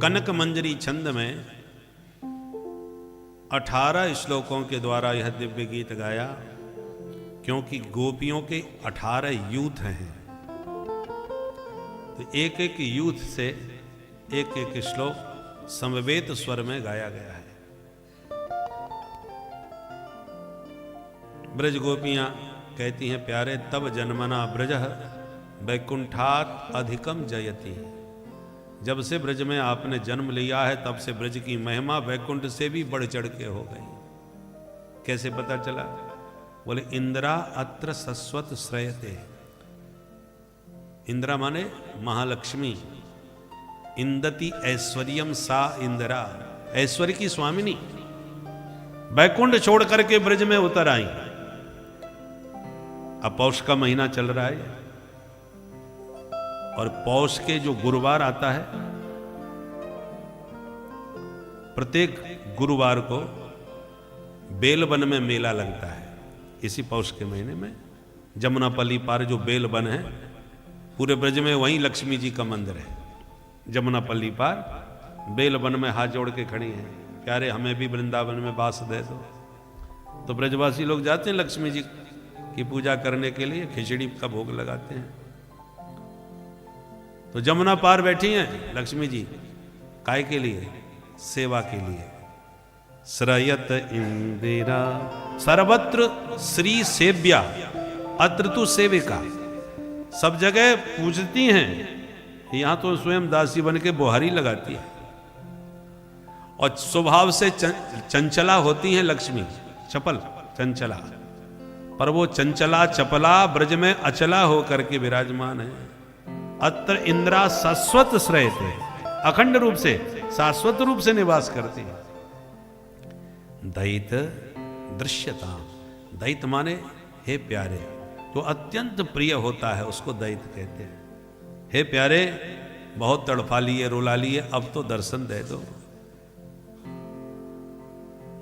कनक मंजरी छंद में 18 श्लोकों के द्वारा यह दिव्य गीत गाया, क्योंकि गोपियों के 18 यूथ हैं, तो एक एक यूथ से एक एक श्लोक समवेत स्वर में गाया गया है। ब्रज गोपियां कहती हैं, प्यारे तब जन्मना ब्रजः वैकुंठात् अधिकम जयति। जब से ब्रज में आपने जन्म लिया है तब से ब्रज की महिमा वैकुंठ से भी बढ़ चढ़ के हो गई। कैसे पता चला? बोले इंद्रा अत्र सस्वत श्रयते। इंद्रा माने महालक्ष्मी, इंदति ऐश्वर्यम सा इंदिरा, ऐश्वर्य की स्वामिनी वैकुंठ छोड़ करके ब्रज में उतर आई। अब पौष का महीना चल रहा है और पौष के जो गुरुवार आता है, प्रत्येक गुरुवार को बेलवन में मेला लगता है। इसी पौष के महीने में जमुनापल्ली पार जो बेलवन है, पूरे ब्रज में वहीं लक्ष्मी जी का मंदिर है। जमुनापल्ली पार बेलवन में हाथ जोड़ के खड़ी हैं, प्यारे हमें भी वृंदावन में वास दे दो। तो ब्रजवासी लोग जाते हैं लक्ष्मी जी की पूजा करने के लिए, खिचड़ी का भोग लगाते हैं। तो जमुना पार बैठी हैं लक्ष्मी जी, काय के लिए? सेवा के लिए। श्रयत इंदिरा सर्वत्र श्री सेव्या अत्र तु सेविका। सब जगह पूजती हैं, यहां तो स्वयं दासी बन के बुहारी लगाती है। और स्वभाव से चंचला होती हैं लक्ष्मी, चपल चंचला, पर वो चंचला चपला ब्रज में अचला होकर के विराजमान है। अत्र इंद्रा शाश्वत श्रयते, अखंड रूप से शाश्वत रूप से निवास करती है। दैत दृश्यता, दैत माने हे प्यारे, तो अत्यंत प्रिय होता है उसको दैत कहते हैं। हे प्यारे, बहुत तड़फा लिए रुला लिए, अब तो दर्शन दे दो।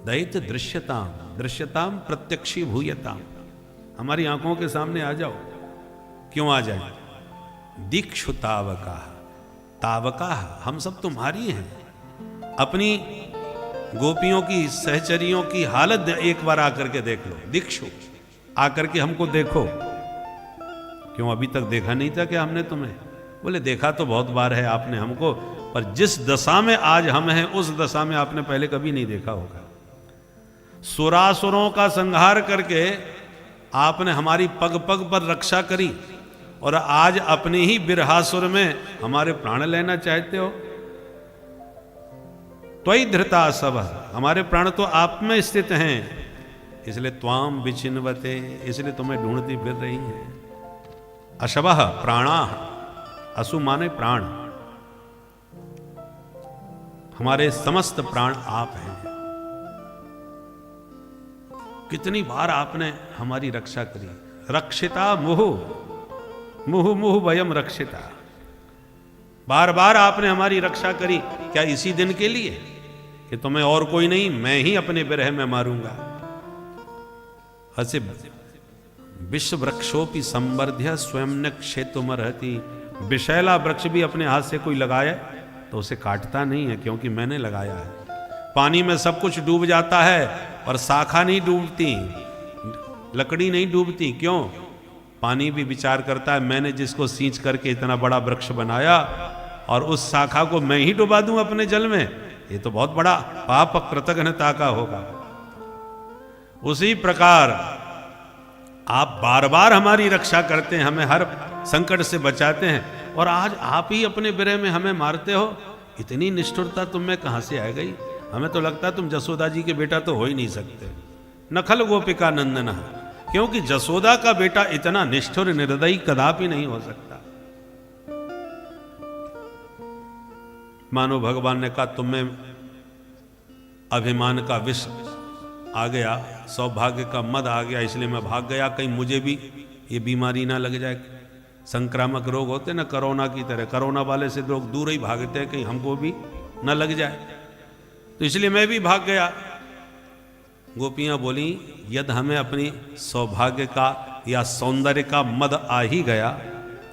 दैत दृश्यताम, दृश्यताम प्रत्यक्षी भूयताम, हमारी आंखों के सामने आ जाओ। क्यों आ जाए? दीक्षु तावका, तावका हम सब तुम्हारी हैं। अपनी गोपियों की सहचरियों की हालत एक बार आकर के देख लो। दीक्षु, आकर के हमको देखो। क्यों अभी तक देखा नहीं था क्या हमने तुम्हें? बोले देखा तो बहुत बार है आपने हमको, पर जिस दशा में आज हम हैं उस दशा में आपने पहले कभी नहीं देखा होगा। सुरासुरों का संहार करके आपने हमारी पग पग पर रक्षा करी, और आज अपने ही बिरहासुर में हमारे प्राण लेना चाहते हो। त्वयि धृता सब, हमारे प्राण तो आप में स्थित हैं, इसलिए त्वाम विचिन्वते, इसलिए तुम्हें ढूंढती फिर रही है। अशवः प्राणा, असु माने प्राण, हमारे समस्त प्राण आप हैं। कितनी बार आपने हमारी रक्षा करी। रक्षिता मुहु, मुहु मुहु वयम रक्षिता, बार बार आपने हमारी रक्षा करी। क्या इसी दिन के लिए कि तुम्हें और कोई नहीं, मैं ही अपने विरह में मारूंगा। असे विश्व वृक्षोपि संवर्ध्य स्वयं न क्षेतुमर्हति। विषैला वृक्ष भी अपने हाथ से कोई लगाए तो उसे काटता नहीं है, क्योंकि मैंने लगाया है। पानी में सब कुछ डूब जाता है और शाखा नहीं डूबती, लकड़ी नहीं डूबती। क्यों? पानी भी विचार करता है, मैंने जिसको सींच करके इतना बड़ा वृक्ष बनाया और उस शाखा को मैं ही डुबा दूं अपने जल में, ये तो बहुत बड़ा पाप कृतघ्नता का होगा। उसी प्रकार आप बार बार हमारी रक्षा करते हैं, हमें हर संकट से बचाते हैं, और आज आप ही अपने विरह में हमें मारते हो। इतनी निष्ठुरता तुम में कहां से आ गई? हमें तो लगता है तुम जसोदा जी के बेटा तो हो ही नहीं सकते। नखल गोपिका नंदना, क्योंकि जसोदा का बेटा इतना निष्ठुर निर्दयी कदापि नहीं हो सकता। मानो भगवान ने कहा तुम्हें अभिमान का विष आ गया, सौभाग्य का मद आ गया, इसलिए मैं भाग गया, कहीं मुझे भी ये बीमारी ना लग जाए। संक्रामक रोग होते ना कोरोना की तरह, कोरोना वाले से लोग दूर ही भागते हैं, कहीं हमको भी ना लग जाए, तो इसलिए मैं भी भाग गया। गोपियां बोली, यदि हमें अपनी सौभाग्य का या सौंदर्य का मद आ ही गया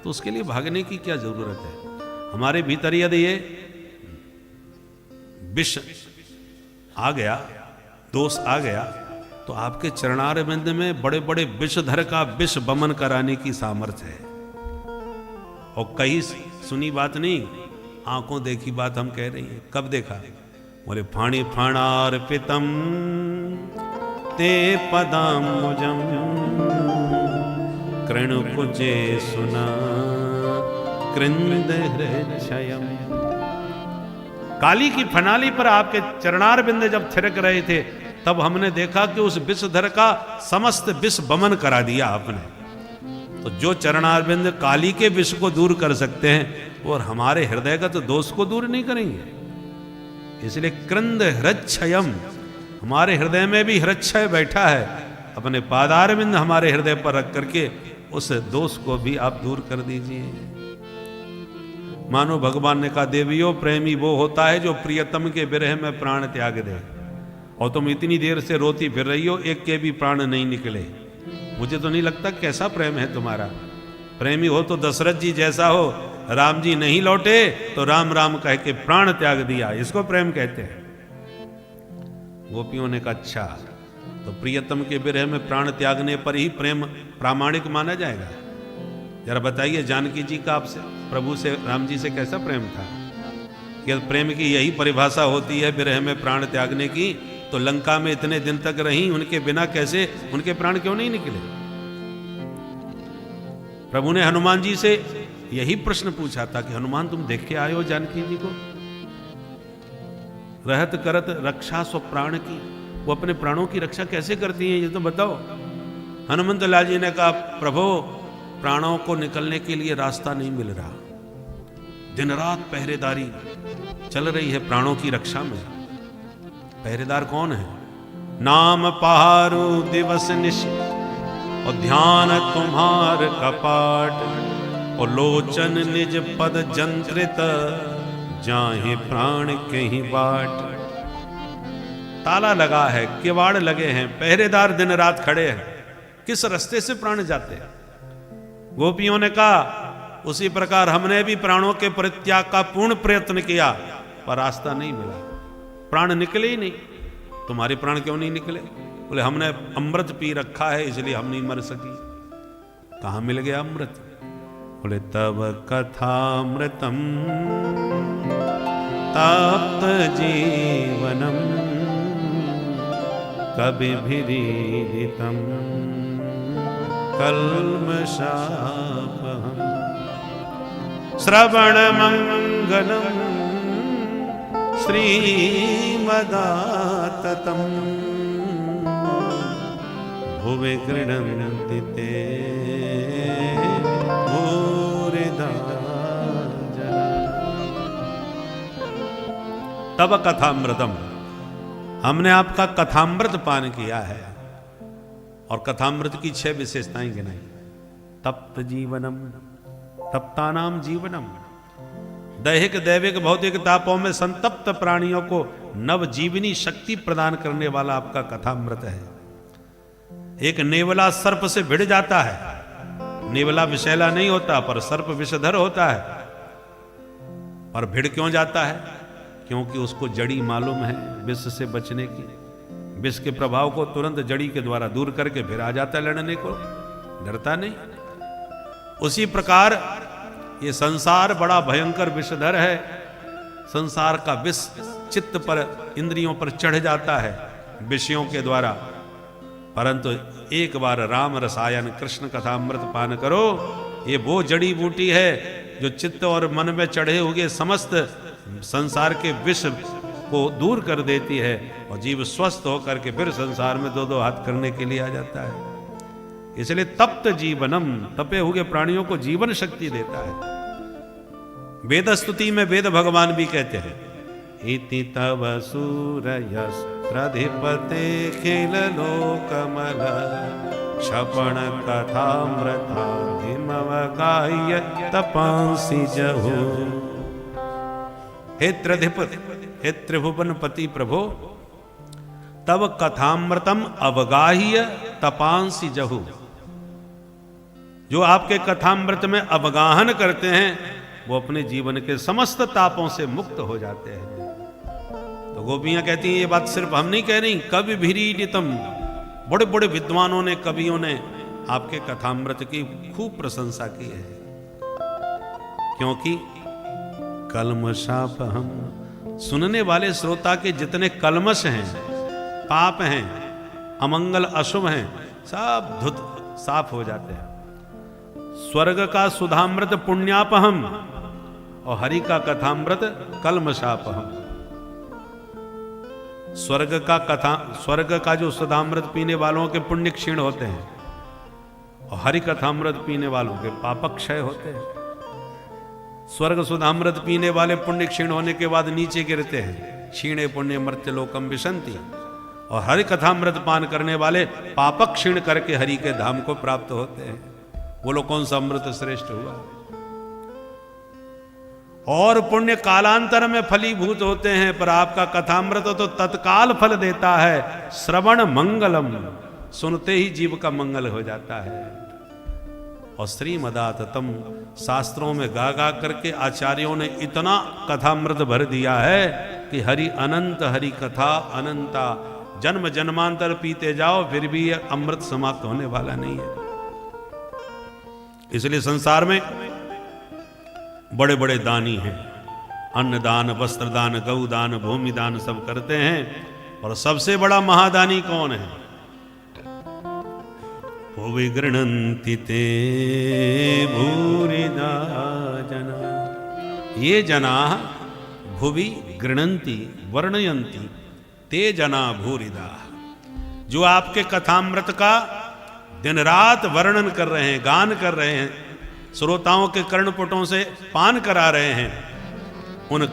तो उसके लिए भागने की क्या जरूरत है? हमारे भीतर यदि ये विष आ गया, दोष आ गया, तो आपके चरणारविंद में बड़े बड़े विषधर का विष बमन कराने की सामर्थ्य है। और कहीं सुनी बात नहीं, आंखों देखी बात हम कह रही हैं। कब देखा? बोले फाणी फाणार्पितम ते पदाम्बुजम कृणुकुजे सुना कृंद हृच्छयम। काली की फनाली पर आपके चरणारविंद जब थिरक रहे थे, तब हमने देखा कि उस विषधर का समस्त विष बमन करा दिया आपने। तो जो चरणारविंद काली के विष को दूर कर सकते हैं, और हमारे हृदय का तो दोष को दूर नहीं करेंगे। इसलिए कृंद हृच्छयम, हमारे हृदय में भी हृच्छय बैठा है। अपने पादारविंद हमारे हृदय पर रख करके उस दोष को भी आप दूर कर दीजिए। मानो भगवान ने कहा, देवियों प्रेमी वो होता है जो प्रियतम के विरह में प्राण त्याग दे। और तुम इतनी देर से रोती फिर रही हो, एक के भी प्राण नहीं निकले। मुझे तो नहीं लगता कैसा प्रेम है तुम्हारा। प्रेमी हो तो दशरथ जी जैसा हो, राम जी नहीं लौटे तो राम राम कह के प्राण त्याग दिया, इसको प्रेम कहते हैं। गोपियों ने कहा अच्छा, तो प्रियतम के विरह में प्राण त्यागने पर ही प्रेम प्रामाणिक माना जाएगा? जरा बताइए, जानकी जी का आपसे, प्रभु से, राम जी से कैसा प्रेम था? कि प्रेम की यही परिभाषा होती है विरह में प्राण त्यागने की, तो लंका में इतने दिन तक रही, उनके बिना कैसे, उनके प्राण क्यों नहीं निकले? प्रभु ने हनुमान जी से यही प्रश्न पूछा था कि हनुमान तुम देख के आए हो जानकी जी को? रहत करत रक्षा स्व प्राण की, वो अपने प्राणों की रक्षा कैसे करती हैं, ये तो बताओ। हनुमंत लाल जी ने कहा, प्रभु प्राणों को निकलने के लिए रास्ता नहीं मिल रहा, दिन रात पहरेदारी चल रही है प्राणों की रक्षा में। पहरेदार कौन है? नाम पहारो दिवस निश, और ध्यान तुम्हार कपाट, और लोचन निज पद जंत्रित, जाहे प्राण कहीं बाट। ताला लगा है, किवाड़ लगे हैं, पहरेदार दिन रात खड़े हैं, किस रास्ते से प्राण जाते हैं? गोपियों ने कहा उसी प्रकार हमने भी प्राणों के परित्याग का पूर्ण प्रयत्न किया, पर रास्ता नहीं मिला, प्राण निकले ही नहीं। तुम्हारे प्राण क्यों नहीं निकले? बोले हमने अमृत पी रखा है इसलिए हम नहीं मर सकी। कहां मिल गया अमृत? बोले तब कथामृतम तप्त जीवनम कभी भिरीडितम कल्मषापहम श्रवण मंगलम श्रीमदाततम भुवि गृह्णन्ति ते भूरिदा जना। तब कथामृतम, हमने आपका कथामृत पान किया है, और कथामृत की 6 विशेषताएं गिनाई। तप्त जीवनम, तप्तानाम जीवनम, दैहिक दैविक भौतिक तापों में संतप्त प्राणियों को नवजीवनी शक्ति प्रदान करने वाला आपका कथामृत है। एक नेवला सर्प से भिड़ जाता है, नेवला विषैला नहीं होता पर सर्प विषधर होता है। और भिड़ क्यों जाता है? क्योंकि उसको जड़ी मालूम है विष से बचने की, विष के प्रभाव को तुरंत जड़ी के द्वारा दूर करके फिर आ जाता है लड़ने को, डरता नहीं। उसी प्रकार ये संसार बड़ा भयंकर विषधर है। संसार का विष चित्त पर, इंद्रियों पर चढ़ जाता है विषयों के द्वारा, परंतु एक बार राम रसायन कृष्ण कथामृत पान करो, ये वो जड़ी बूटी है जो चित्त और मन में चढ़े हुए समस्त संसार के विष को दूर कर देती है, और जीव स्वस्थ होकर के फिर संसार में 2-2 हाथ करने के लिए आ जाता है। इसलिए तप्त जीवनम, तपे हुए प्राणियों को जीवन शक्ति देता है। वेद स्तुति में वेद भगवान भी कहते हैं, इति तव सूरयस्त्रधिपते खिल लोकमल क्षपण कथामृताधिमवगाह्य तपांसि जहु। हे त्रिधिपति, हे त्रिभुवन पति प्रभो, तब कथामृतम अवगाह्य तपांसि जहु। जो आपके कथामृत में अवगाहन करते हैं वो अपने जीवन के समस्त तापों से मुक्त हो जाते हैं। तो गोपियां कहती हैं ये बात सिर्फ हम नहीं कह रही, कवि भीरीडितम, बड़े बड़े विद्वानों ने, कवियों ने आपके कथामृत की खूब प्रशंसा की है, क्योंकि कल्मषाप हम, सुनने वाले श्रोता के जितने कल्मश हैं, पाप हैं, अमंगल अशुभ हैं, सब धुत साफ हो जाते हैं। स्वर्ग का सुधामृत पुण्यापहम और हरि का कथामृत कल्मषापहम। स्वर्ग का जो सुधामृत पीने वालों के पुण्य क्षीण होते हैं और हरि कथामृत पीने वालों के पाप क्षय होते हैं। स्वर्ग सुधामृत पीने वाले पुण्य क्षीण होने के बाद नीचे गिरते हैं, क्षीणे पुण्य मर्त्यलोकम विशंति, और हरि कथामृत पान करने वाले पाप क्षीण करके हरि के धाम को प्राप्त होते हैं। बोलो कौन सा अमृत श्रेष्ठ हुआ? और पुण्य कालांतर में फलीभूत होते हैं, पर आपका कथामृत तो तत्काल फल देता है। श्रवण मंगलम, सुनते ही जीव का मंगल हो जाता है। और श्रीमदाततम, शास्त्रों में गा गा करके आचार्यों ने इतना कथामृत भर दिया है कि हरि अनंत, हरि कथा अनंता, जन्म जन्मांतर पीते जाओ फिर भी यह अमृत समाप्त होने वाला नहीं है। इसलिए संसार में बड़े बड़े दानी हैं, अन्नदान, वस्त्रदान, गौदान, भूमिदान सब करते हैं, और सबसे बड़ा महादानी कौन है? भुवि गृह्णन्ति ते भूरिदा जना, ये जना भुवि गृह्णन्ति वर्णयन्ति ते जना भूरिदा, जो आपके कथामृत का दिन रात वर्णन कर रहे हैं, गान कर रहे हैं, श्रोताओं के कर्णपुटों से पान करा रहे हैं, उन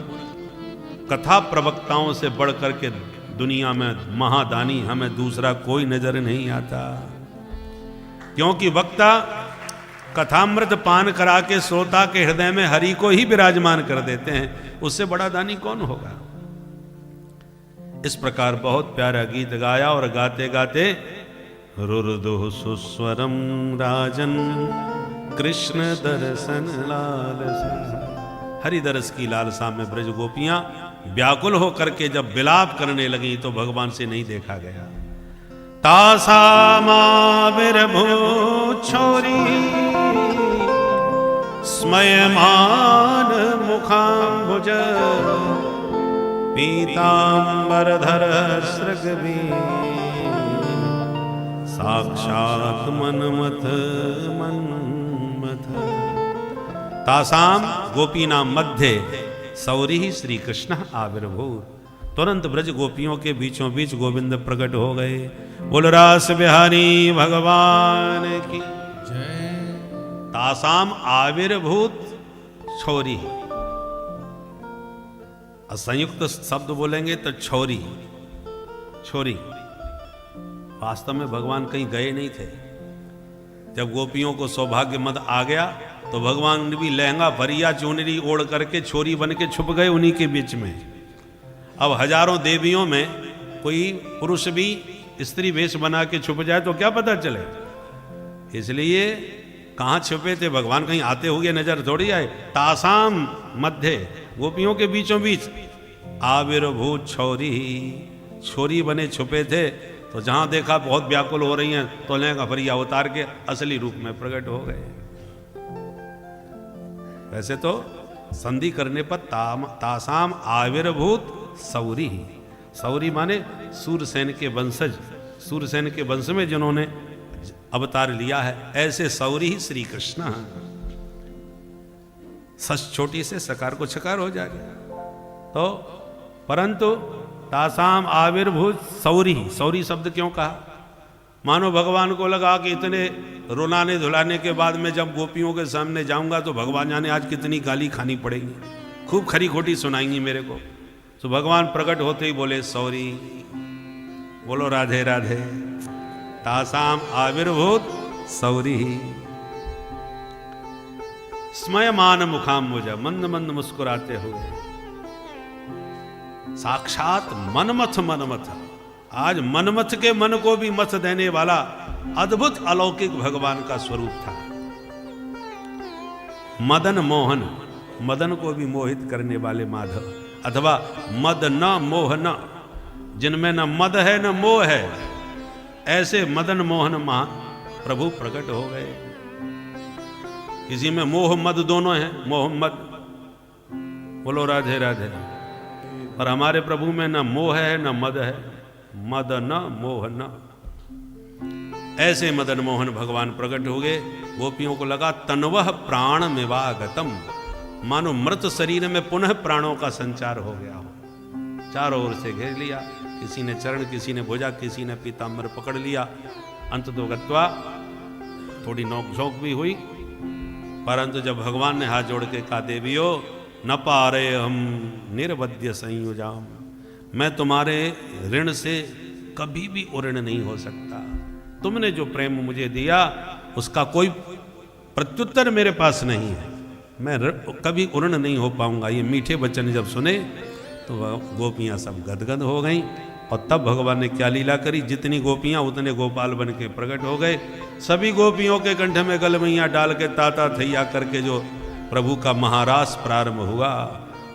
कथा प्रवक्ताओं से बढ़ करके दुनिया में महादानी हमें दूसरा कोई नजर नहीं आता। क्योंकि वक्ता कथामृत पान करा के श्रोता के हृदय में हरि को ही विराजमान कर देते हैं, उससे बड़ा दानी कौन होगा? इस प्रकार बहुत प्यारा गीत गाया, और गाते गाते रुरुदुः सुस्वरम राजन कृष्ण दर्शन लालसा, हरि दर्श की लालसा में ब्रज गोपियां व्याकुल होकर के जब विलाप करने लगी तो भगवान से नहीं देखा गया। तासामाविर्भूत छोरी स्मयमान मुखाम्बुज, पीतांबरधर सृगवीर, साक्षात मनमथ मन्मथ। तासाम गोपीनाम मध्ये सौरी श्री कृष्ण आविर्भूत, तुरंत ब्रज गोपियों के बीचों बीच गोविंद प्रकट हो गए। बोल रास बिहारी भगवान की जय। तासाम आविर्भूत छोरी, संयुक्त शब्द बोलेंगे तो छोरी, छोरी। वास्तव में भगवान कहीं गए नहीं थे। जब गोपियों को सौभाग्य मद आ गया तो भगवान भी लहंगा भरिया चुनरी ओढ़ करके छोरी बन के छुप गए उन्हीं के बीच में। अब हजारों देवियों में कोई पुरुष भी स्त्री वेश बना के छुप जाए तो क्या पता चले, इसलिए कहाँ छुपे थे भगवान, कहीं आते हुए नजर थोड़ी आए। तासाम मध्य, गोपियों के बीचों बीच आविर्भूत छोरी, छोरी बने छुपे थे। तो जहां देखा बहुत व्याकुल हो रही हैं तो लहंगा भरिया उतार के असली रूप में प्रकट हो गए। वैसे तो संधि करने पर तासाम आविर्भूत सौरी, सौरी माने सूरसेन के वंशज, सूरसेन के वंश में जिन्होंने अवतार लिया है, ऐसे सौरी ही श्री कृष्ण। सच छोटी से सकार को छकार हो जाएगा। तो परंतु तासाम आविर्भूत सौरी, सौरी शब्द क्यों कहा? मानो भगवान को लगा कि इतने रुलाने धुलाने के बाद में जब गोपियों के सामने जाऊंगा तो भगवान जाने आज कितनी गाली खानी पड़ेगी, खूब खरी खोटी सुनाएंगी मेरे को। तो भगवान प्रकट होते ही बोले सौरी, बोलो राधे राधे। तासाम आविर्भूत सौरी, स्मयमान मुखाम्बुज, मंद मंद मुस्कुराते हुए, साक्षात मनमथ मनमथ। आज मनमथ के मन को भी मथ देने वाला अद्भुत अलौकिक भगवान का स्वरूप था। मदन मोहन, मदन को भी मोहित करने वाले माधव, अथवा मद न मोह न, जिनमें न मद है न मोह है, ऐसे मदन मोहन प्रभु प्रकट हो गए। किसी में मोह मद दोनों हैं, मोह मद, बोलो राधे राधे। पर हमारे प्रभु में न मोह है न मद है, मद न मोह न। ऐसे मदन मोहन भगवान प्रकट हो गए। गोपियों को लगा तनवह प्राण मेवागतम, मानो मृत शरीर में पुनः प्राणों का संचार हो गया हो। चारों ओर से घेर लिया, किसी ने चरण, किसी ने भुजा, किसी ने पीताम्बर पकड़ लिया। अंत तो गत्वा थोड़ी नोक-झोंक भी हुई, परंतु जब भगवान ने हाथ जोड़ के कहा देवियो न पारे हम निर्वद्य संयुजाम, मैं तुम्हारे ऋण से कभी भी उऋण नहीं हो सकता। तुमने जो प्रेम मुझे दिया उसका कोई प्रत्युत्तर मेरे पास नहीं है, मैं कभी उऋण नहीं हो पाऊंगा। ये मीठे वचन जब सुने तो गोपियां सब गदगद हो गईं। और तब भगवान ने क्या लीला करी, जितनी गोपियां उतने गोपाल बन के प्रकट हो गए। सभी गोपियों के कंठ में गलमैया डाल के ताता थैया करके जो प्रभु का महारास प्रारंभ हुआ।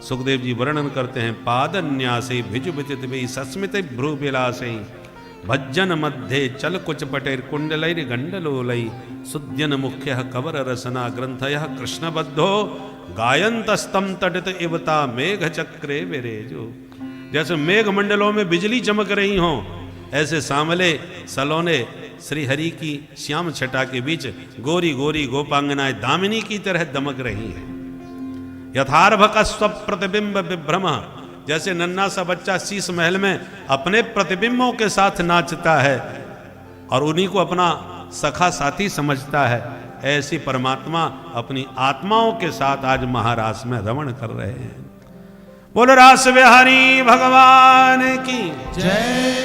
सुखदेव जी वर्णन करते हैं, पादन्यासे भिज विचित वे सस्मित भ्रू विलासे भज्जन मध्य चल कुच पटेर कुंडलैर गंडलोलई सुद्यन मुख्य कवर रसना ग्रंथय कृष्णबद्धो गायंतस्तम तटित इवता मेघ चक्रे विरेजो। जैसे मेघ मंडलों में बिजली चमक रही हो, ऐसे सांवले सलोने श्री हरि की श्याम छटा के बीच गोरी गोरी गोपांगनाएं दामिनी की तरह दमक रही हैं। यथार्भ का स्वप्रतिबिंब विभ्रम, जैसे नन्हा सा बच्चा शीश महल में अपने प्रतिबिंबों के साथ नाचता है और उन्हीं को अपना सखा साथी समझता है, ऐसी परमात्मा अपनी आत्माओं के साथ आज महारास में रमण कर रहे हैं। बोलो रास बिहारी भगवान की जय।